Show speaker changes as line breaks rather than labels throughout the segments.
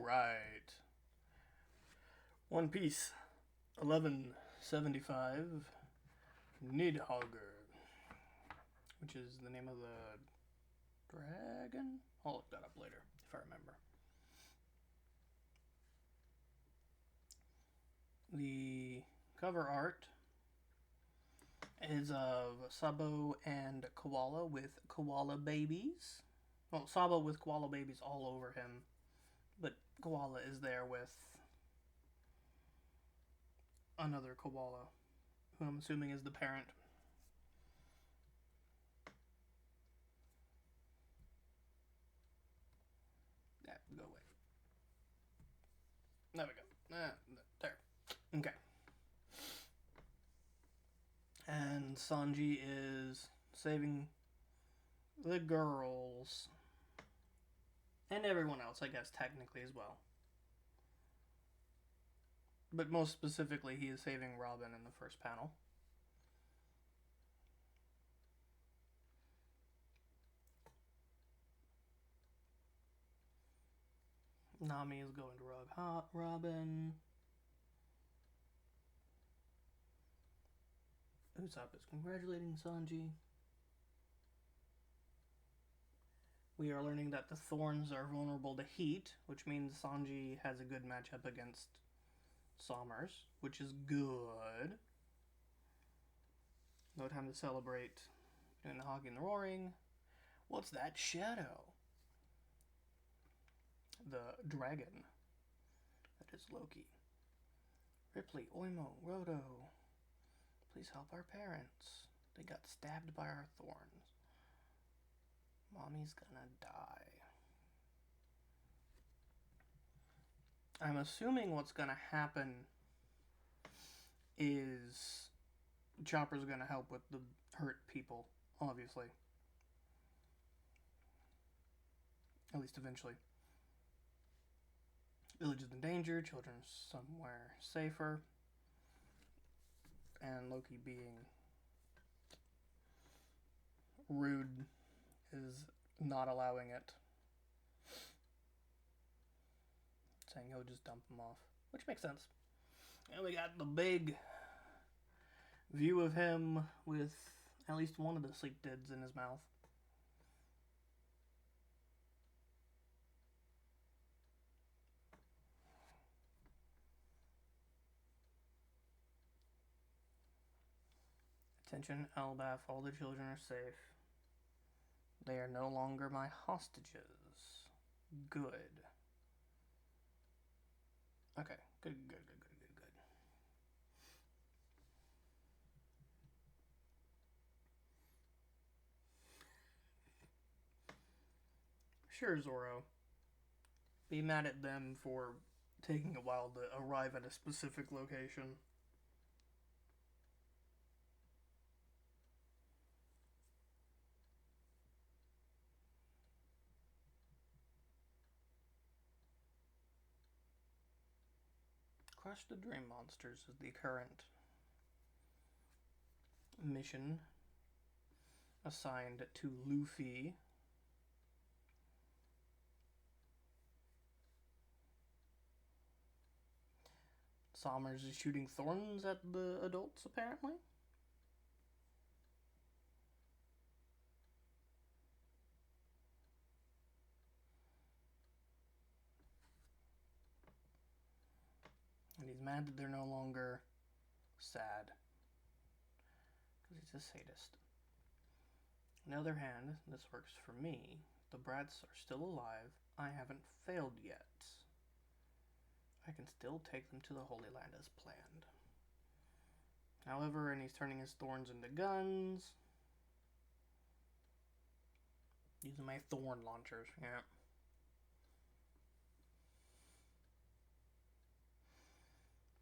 right. One Piece 1175 Nidhogger, which is the name of the dragon. I'll look that up later if I remember. The cover art is of Sabo and Koala with koala babies. Well, Sabo with koala babies all over him, but Koala is there with another koala, who I'm assuming is the parent. Yeah, go away. There we go. There. Okay. And Sanji is saving the girls. And everyone else, I guess, technically as well. But most specifically, he is saving Robin in the first panel. Nami is going to rug Robin. Usopp is congratulating Sanji. We are learning that the Thorns are vulnerable to heat, which means Sanji has a good matchup against Sommers, which is good. No time to celebrate. Doing the Haki and the Roaring. What's that shadow? The dragon. That is Loki. Ripley, Oimo, Roto. Please help our parents. They got stabbed by our thorns. Mommy's gonna die. I'm assuming what's gonna happen is Chopper's gonna help with the hurt people, obviously. At least eventually. Village is in danger, children somewhere safer. And Loki being rude is not allowing it. Saying he'll just dump him off, which makes sense. And we got the big view of him with at least one of the sleep dids in his mouth. Attention, Elbaf, all the children are safe. They are no longer my hostages. Good. Okay, good. Sure, Zoro. Be mad at them for taking a while to arrive at a specific location. Crush the Dream Monsters is the current mission assigned to Luffy. Sommers is shooting thorns at the adults, apparently. And he's mad that they're no longer sad. Because he's a sadist. On the other hand, this works for me. The brats are still alive. I haven't failed yet. I can still take them to the Holy Land as planned. However, and he's turning his thorns into guns. Using my thorn launchers, yeah.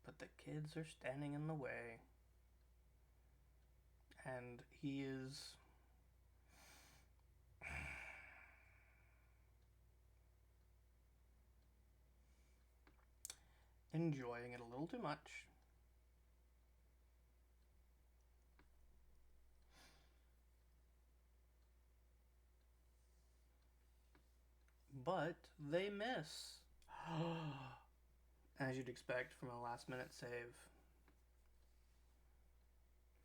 But the kids are standing in the way. And he is enjoying it a little too much. But they miss. As you'd expect from a last minute save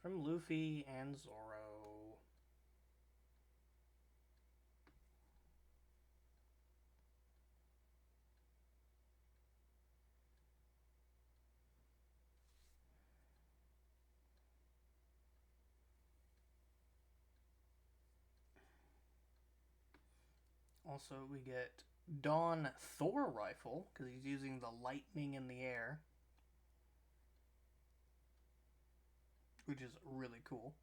from Luffy and Zoro. Also, we get Dawn Thor rifle, because he's using the lightning in the air, which is really cool.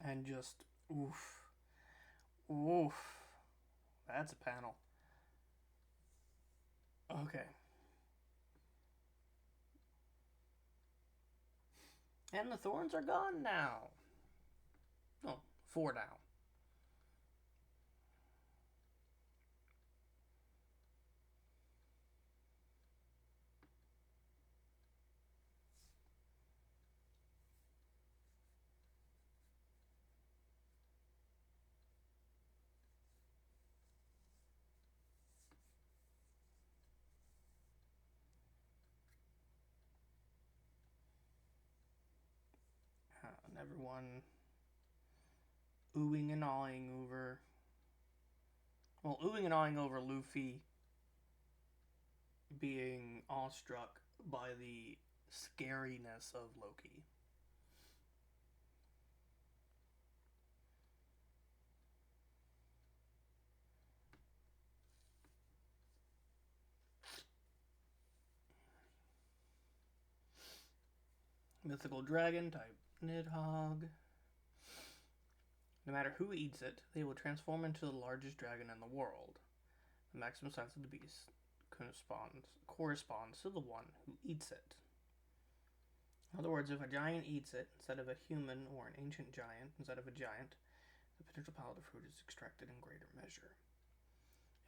And just, oof. Oof. That's a panel. Okay. And the thorns are gone now. Oh, 4 now. And everyone oohing and awing over. Well, oohing and awing over Luffy being awestruck by the scariness of Loki. Mythical dragon type Nidhogg. No matter who eats it, they will transform into the largest dragon in the world. The maximum size of the beast corresponds to the one who eats it. In other words, if a giant eats it instead of a human, or an ancient giant instead of a giant, the potential power of the fruit is extracted in greater measure.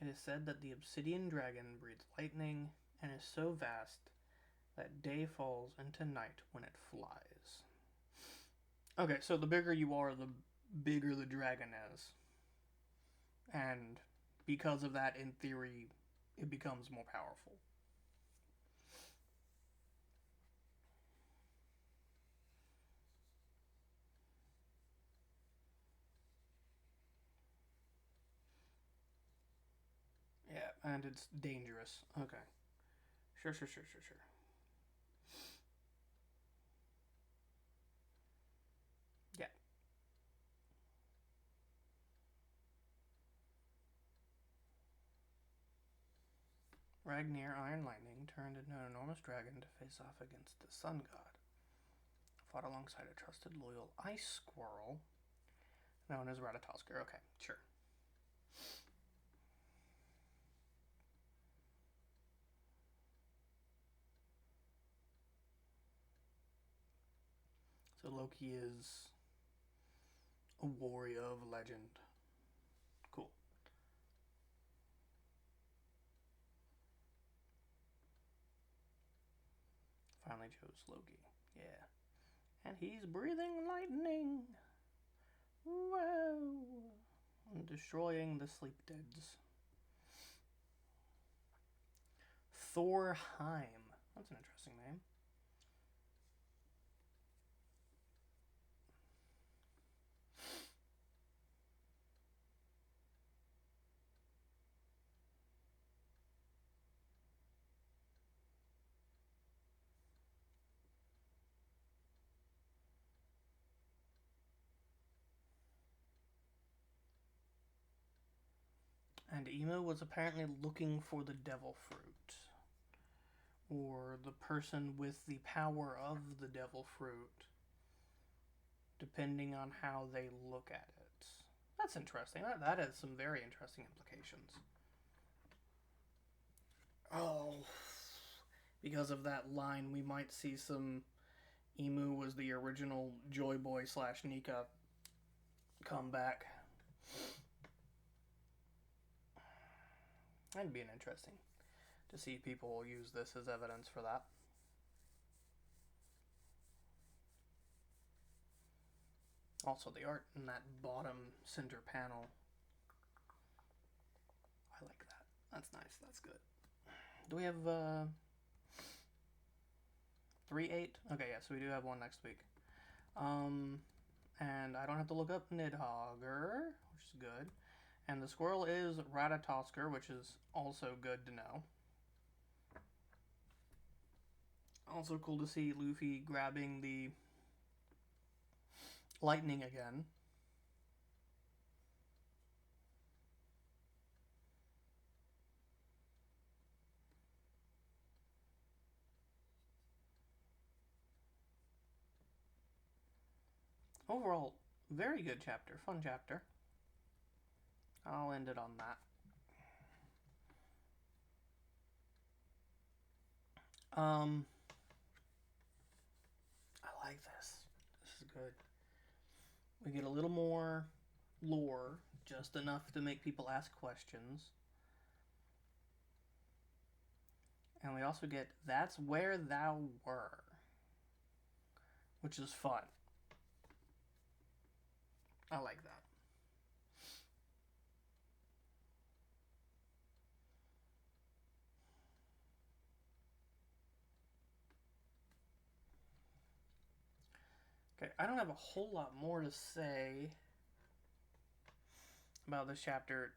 It is said that the obsidian dragon breathes lightning and is so vast that day falls into night when it flies. Okay, so the bigger you are, the bigger the dragon is. And because of that, in theory, it becomes more powerful. Yeah, and it's dangerous. Okay. Sure. Yeah. Ragnir Iron Lightning turned into an enormous dragon to face off against the sun god. Fought alongside a trusted, loyal ice squirrel known as Ratatoskr. Okay, sure. So Loki is a warrior of legend. Cool. Finally chose Loki. Yeah. And he's breathing lightning. Whoa. And destroying the sleep deads. Thorheim. That's an interesting name. And Emu was apparently looking for the devil fruit. Or the person with the power of the devil fruit, depending on how they look at it. That's interesting. That has some very interesting implications. Oh, because of that line, we might see some Emu was the original Joy Boy / Nika come back. That'd be interesting to see people use this as evidence for that. Also, the art in that bottom center panel, I like that. That's nice. That's good. Do we have 3-8? Okay, yeah, so we do have one next week. And I don't have to look up Nidhogger, which is good. And the squirrel is Ratatosker, which is also good to know. Also cool to see Luffy grabbing the lightning again. Overall, very good chapter. Fun chapter. I'll end it on that. I like this. This is good. We get a little more lore, just enough to make people ask questions. And we also get That's Where Thou Were, which is fun. I like that. Okay, I don't have a whole lot more to say about this chapter.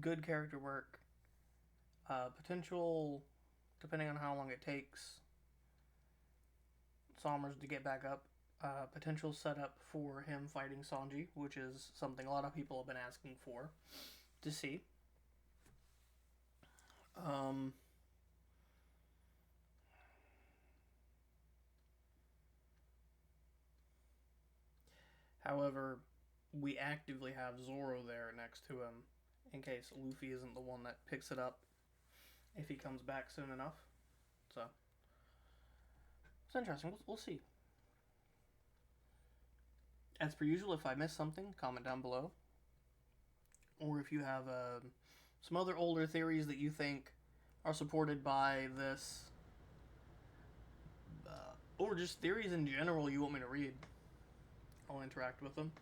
Good character work. Potential, depending on how long it takes Somers to get back up. Potential setup for him fighting Sanji, which is something a lot of people have been asking for to see. However, we actively have Zoro there next to him in case Luffy isn't the one that picks it up if he comes back soon enough. So, it's interesting. We'll see. As per usual, if I miss something, comment down below. Or if you have some other older theories that you think are supported by this, or just theories in general you want me to read, I'll interact with them.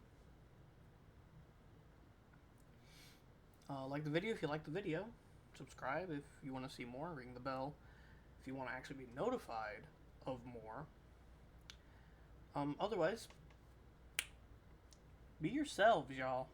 Like the video if you like the video. Subscribe if you want to see more. Ring the bell if you want to actually be notified of more. Otherwise, be yourselves, y'all.